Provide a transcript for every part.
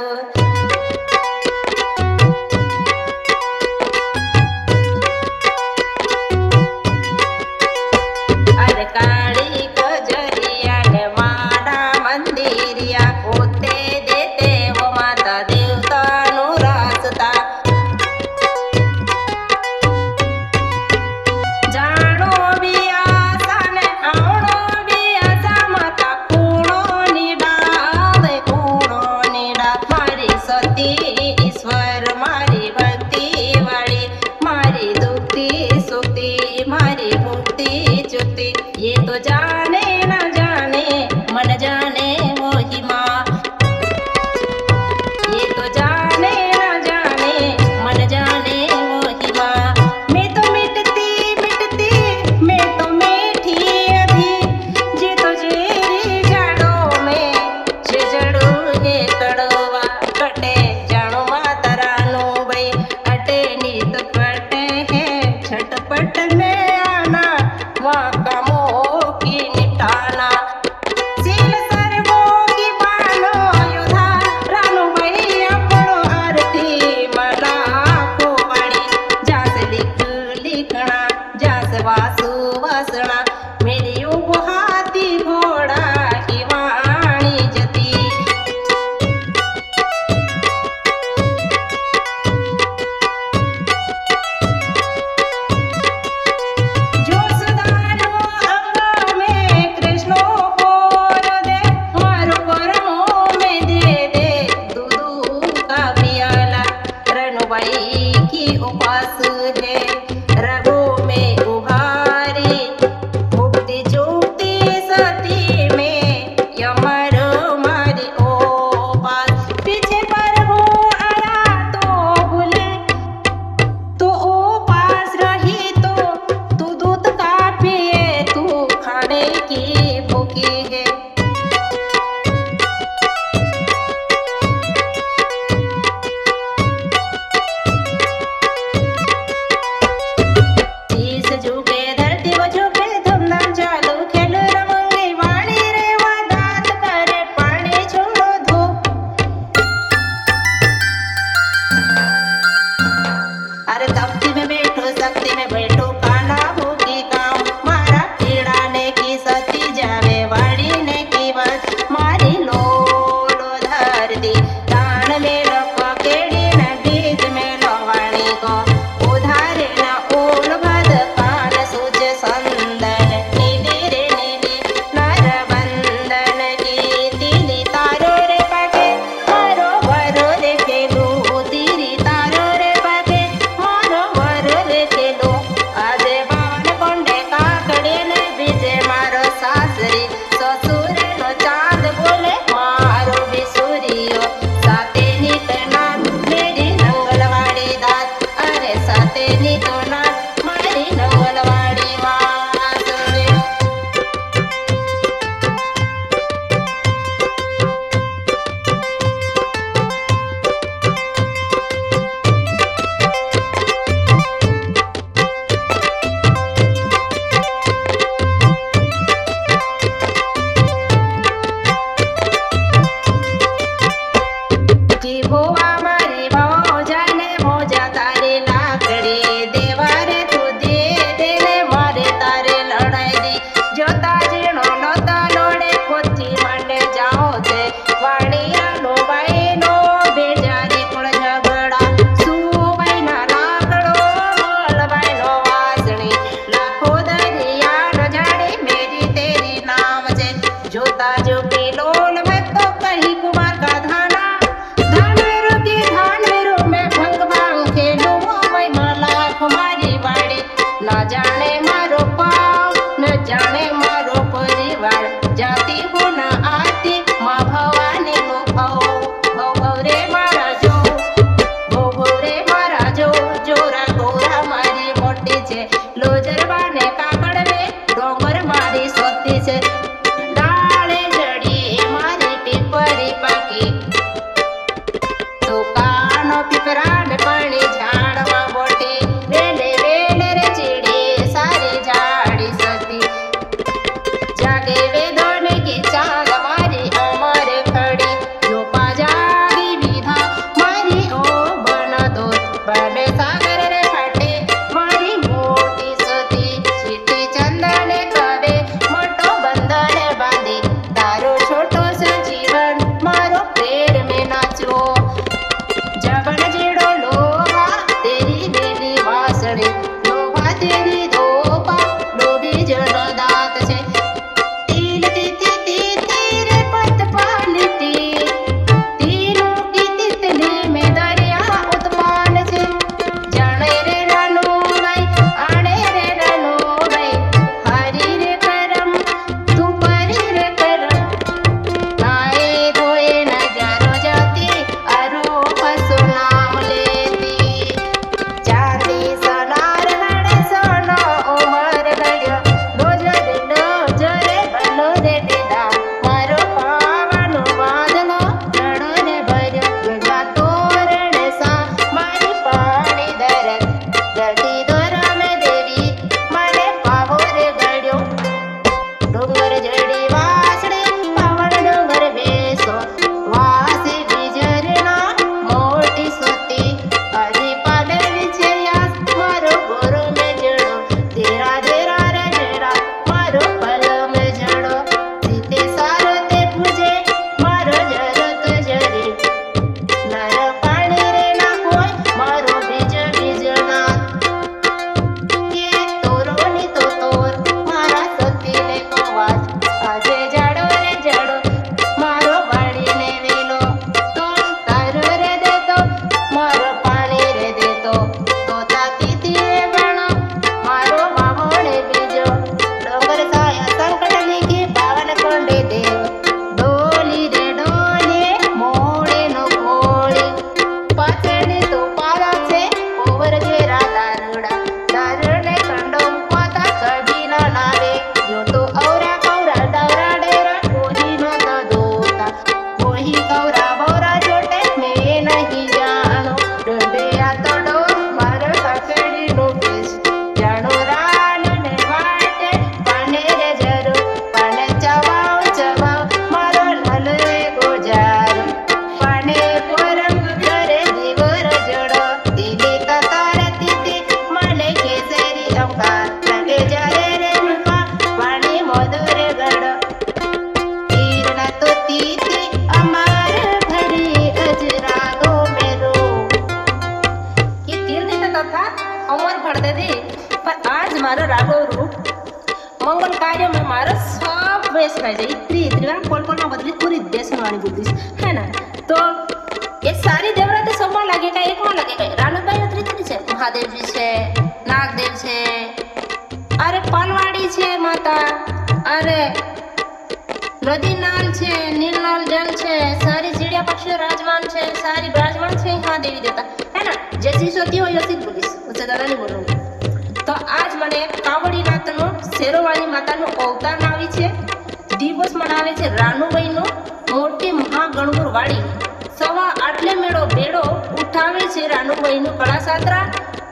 અરે કાળી કજરિયા ને મારા મંદિરિયા પોતે દેતે ઓ માતા દેવતાનું રાસતા જાણો બી આશા ને આવણો બી આશા માતા કૂણો નીડા મારી સતી ઈશ્વર મારી ભક્તિ વાળી મારી દુખતી સુખતી મારી મુક્તિ ચુક્તિ ये तो जाने न जाने मन जाने मोहि माँ ये तो जाने न जाने मन जाने मोहि माँ मैं तो मिटती मिटती मैं तो मीठी अभी जे तो जेरी जाड़ो में जे जड़ो ये कड़वा कटे जानो माता रानो भाई अटे नीत पटे है छटपट में आना वहाँ का की निटाना सील सर्वो की बानो योधा रानो भाई अपनो आरती मना को वाणी जास लिख लिखना जास वासु वासना मेरी उपहाती घोड़ा की वाणी जती जो सुधारो अंग में कृष्णो बोल दे मारो कर्मो में दे दूध का पियाला रनुबाई की उपास है रगो में उभारी मुक्ति जुक्ति सती में यमर मारी ओपास पीछे पर वो आया तो भूले तो ओ पास रही तो तू दूध का पिए तू खाने की भूखी है शीश झुके धरती वो झुके धूमधाम चालू खेल रमंगी वाणी रे दात करे पानी छोड़ो धूप अरे तख्ती में बैठो शक्ति में बैठो काना भूखी काम मारा पीड़ाने की सती जावे वाड़ी ने की बात मारी लो धर दी दान में रखो केड़ी न बीज में लो वाणी को उधारे न ओल भद कान सूच संदन नीली रे नीली नर बंदन की तीली तारो रे पके मारो वरो रे खेलू तीरी तारो रे पके मारो वरो रे खेलू આજે બાવન કોંડે કાકડે ને બીજે મારો સાસરી સસુરેનો ચાંદ બોલે મારો બિસુરીયો સાતે ની તના મેરી નંગલવાડી દાત અરે સાતે ની તો નાત મારી નંગલવાડી વાસરે જી ભુવા મારી ભોજા ને ભોજા તારી લાકડી દેવા રે તું દે દે ને મારે તારે લડાઈ દી જોતા જીણો નતા લોડે ખોથી માંડે જાઓ છે વાણિયાનો બાઈનો બેજારી કુળ ઝઘડા સુબાઈના લાકડો મોલબાઈનો વાસણી લાખો દરિયાનો જાડી મેરી તેરી નામ છે જોતા જો લોલ મેં તો કહી કુમાર का धाना धानवेरो की धानवेरो में भंग भांग खेलू वही लाख मारी वाड़ी न जाने मारो पाव न जाने मारो परिवार जाती हो न आती माँ भवानी नो भव रे मारा जो भव रे मारा जो जोरा गोरा मारी मोटी छे लोजरबा ने काकड़ में डोंगर मारी सोती छे डाळे जड़ी मारी टीपरी पाकी तो कानो पीपरा ने पानी झाड़वा बोटी वेले वेले रे चीड़ी सारी झाड़ी सती जागे वेदों की चांद मारी अमर खड़ी जो पाजागी બેસવાય જાય ત્રીવા પોલપોલમાં બદલી પૂરી બેસણવાળી બુદ્ધિ હે ને તો એ સારી દેવરાતે સૌમાં લાગે કાંઈ એકમાં લાગે કાંઈ રાનુબાઈ ત્રીતરી છે મહાદેવજી છે નાગદેવ છે અરે પાલવાડી છે માતા અરે નદી નાલ છે નીલનાલ જલ છે સારી ચીડિયા પક્ષીઓ રાજમાન છે સારી બિરાજમાન છે હા દેવી દેવતા હે ને જેસી સોતી હોય એસી બોલીશ ઉચ્ચ દાદા નહીં બોલું તો આજ મને કાવડીનાથનો શેરોવાળી માતાનો અવતાર આવી છે દિવસ મનાવે છે રાનુબાઈનો મોટી મહાગણગુર વાળી સવા આટલે મેળો બેડો ઉઠાવે છે રાનુબાઈનું કળાસાત્રા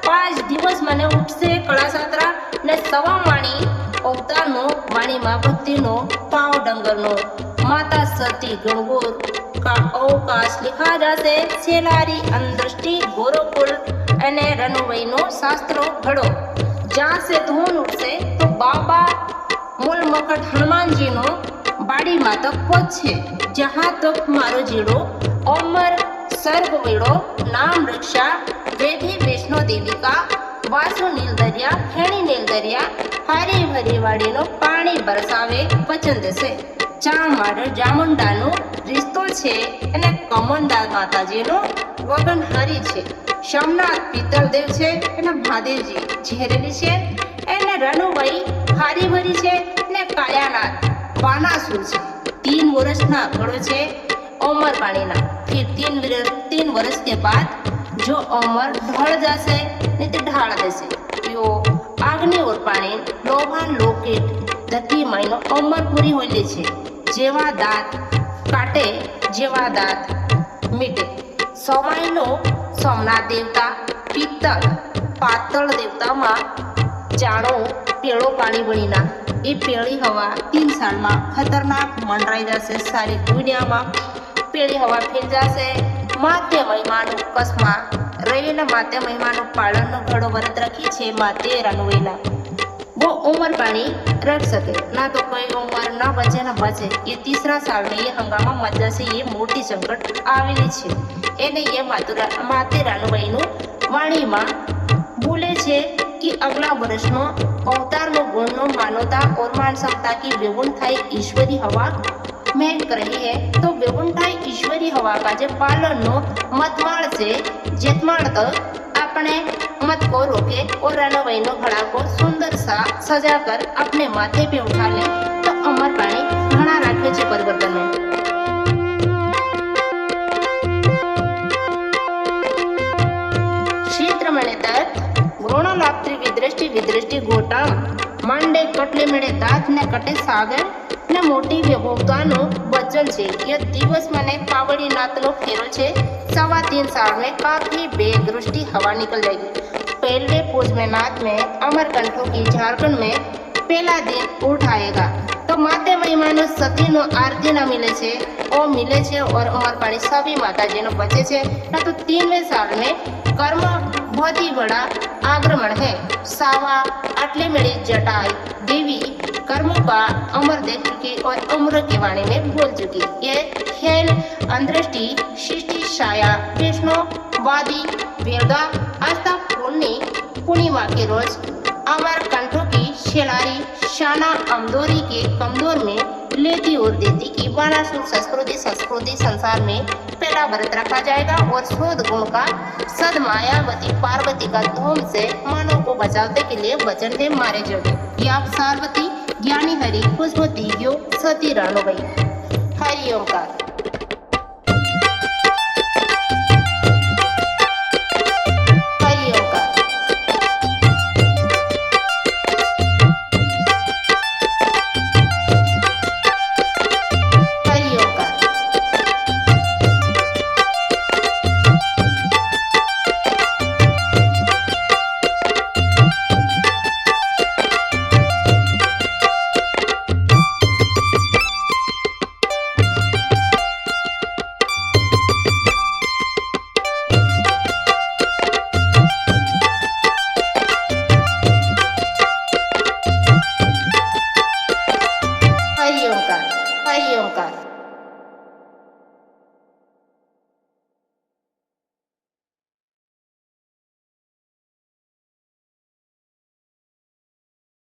5 દિવસ મને ઉઠશે કળાસાત્રા ને સવા માણી અવતારનો વાણીમાં ભક્તિનો પાવ ડંગરનો માતા સતી ગણગોર કા અવકાશ લિખા જાશે છેલારી અંદૃષ્ટિ ગોરકુલ અને રનુભાઈનો શાસ્ત્રો ઘડો જ્યાં સે ધૂન ઉઠશે તો બાબા મૂળ મકટ હનુમાનજીનો બાડીમાં તક પહોંચશે જहाँ તક મારો જીડો અમર સર્ગ વેડો નામ રક્ષા વેધી વૈષ્ણો દેવિકા વાસુ નીલ દરિયા ફેણી નીલ દરિયા હારી ભરી વાડીનો પાણી બરસાવે વચન દેશે ચામાડ ચામુંડાનો રિશ્તો છે અને કમંડા માતાજીનો વગનહારી છે સોમનાથ પિત્તળદેવ છે અને મહાદેવજી ઝેરેલી છે એને રનુભાઈ હારી ભરી છે ને કાળિયાનાથ બાનાસુર છે 3 વર્ષના ઘડો છે अमर पानी ना फिर 3 वर्ष के बाद जो अमर ढल जासे नहीं तो ढाल देसे यो आग्नि और पानी लोभान लोकेट धरती मायनो अमर पूरी होले छे जेवा दांत काटे जेवा दांत मीटे सवाईनो सोमनाथ देवता पित्तल पातल देवता में जानो पेड़ो पानी बनीना ए पेड़ी हवा 3 साल में खतरनाक मंडराई जैसे सारी दुनिया में पेड़ी हवा फिर जासे माते महिमानु कसमा रविना माते महिमानु पालन नो घड़ो व्रत रखी छे माते रनुवेला वो उम्र पानी रख सके ना तो कोई उम्र ना बचे ना बचे ये 3रा साल में ये हंगामा मध्य से ये मोटी संकट आवेली छे एने ये माते रानुबाईनु वाणी में बोले छे कि अगला वर्ष नो अवतार नो गुण नो मानवता और मान समता की व्यवुंठाई ईश्वरी हवा महक रही है तो व्यवुंठाई ईश्वरी हवा का जो पालन नो मतमाल से जेतमाल तक अपने मत को रोके और रानुबाई नो घड़ा को सुंदर सा सजा कर अपने माथे पे उठा ले तो अमर पानी घना राखे छे परिवर्तन में क्षेत्र मणे दत्त गुणलाप्त्री विदृष्टि गोटा मांडे कटले मेळे दांत ने कटे सागर ने मोटी व्यभोक्तानो वचन छे ये दिवस मने कावड़ीनाथनो फेरो छे 3.25 साल में काफी बेदृष्टि हवा निकल जाएगी पहले पूज में नाथ में अमरकंठों की झारखंड में पहला दिन उठाएगा तो माते महिमानो सती नो आरती ना मिले छे ओ मिले छे और अमर पानी सभी माता जी नो बचे छे ना तो 3वें साल में कर्म बहुत ही बड़ा आक्रमण है सावा आटले मेरी जटाई देवी कर्मों का अमर देख चुकी और उम्र की वाणी में बोल चुकी ये खेल अंदृष्टि सृष्टि छाया विष्णु वादी वेदा आस्था पूर्णिमा के रोज अमर कंठों की शेलारी शाना अमदोरी के कमदोर में लेती और देती की बानासुर संस्कृति संसार में पहला व्रत रखा जाएगा और शोध गुण का सद मायावती पार्वती का धूम से मानव को बचाने के लिए वचन दे मारे जोड़े ये आप सार्वती ज्ञानी हरि पुष्पति यो सती रानुबाई हरि ओंकार हरि ओंकार।